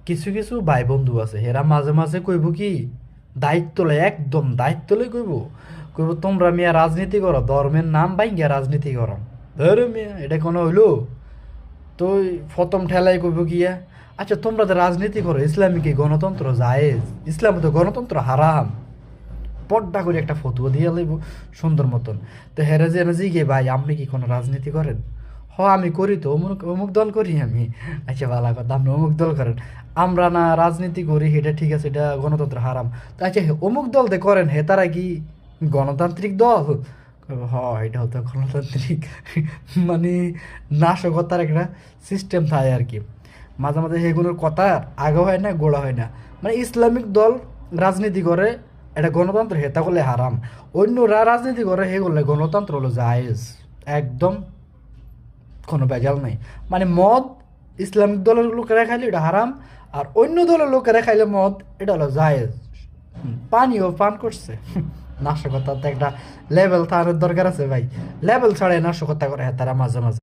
কিছু কিছু ভাই বন্ধু আছে হেরা মাঝে মাঝে কইব কি দায়িত্ব লয়, একদম দায়িত্ব লই কইব। কইব তোমরা মিয়া রাজনীতি করো, ধর্মের নাম বাইঙ্গা রাজনীতি করো। ধরে মিয়া এটা কোনো হইলো? তো ওই প্রথম ঠেলায় কইব গিয়া, আচ্ছা তোমরা তো রাজনীতি করো, ইসলামী কি গণতন্ত্র জায়েজ? ইসলামে তো গণতন্ত্র হারাম। পর্দা করে একটা ফতুয়া দিয়ে লইব সুন্দর মতন। তো হেরে যে এনে জিগে ভাই আপনি কি কোনো রাজনীতি করেন? হ আমি করি তো, অমুক অমুক দল করি আমি। আচ্ছা ভালো কথা, আপনি অমুক দল করেন, আমরা না রাজনীতি করি, এটা ঠিক আছে, এটা গণতন্ত্র হারাম। তো আচ্ছা অমুক দল দে করেন, হে তারা কি গণতান্ত্রিক দল? হ এটা হতো গণতান্ত্রিক। মানে নাশকতার একটা সিস্টেম থাকে আর কি। মাঝে মাঝে সেগুলোর কথা আগে হয় না, গোড়া হয় না। মানে ইসলামিক দল রাজনীতি করে, এটা গণতন্ত্র হেতা করলে হারাম। অন্যরা রাজনীতি করে হে করলে গণতন্ত্র হলো জায়েজ। একদম কোনো ভেজাল নেই। মানে মদ ইসলামিক দলের লোকেরা খাইলে এটা হারাম, আর অন্য দলের লোকেরা খাইলে মদ এটা হলো জায়েজ। পানিও পান করছে। নাশকতার তো একটা লেভেল থাকার দরকার আছে ভাই। লেভেল ছাড়াই নাশকতা করে তারা মাঝে মাঝে।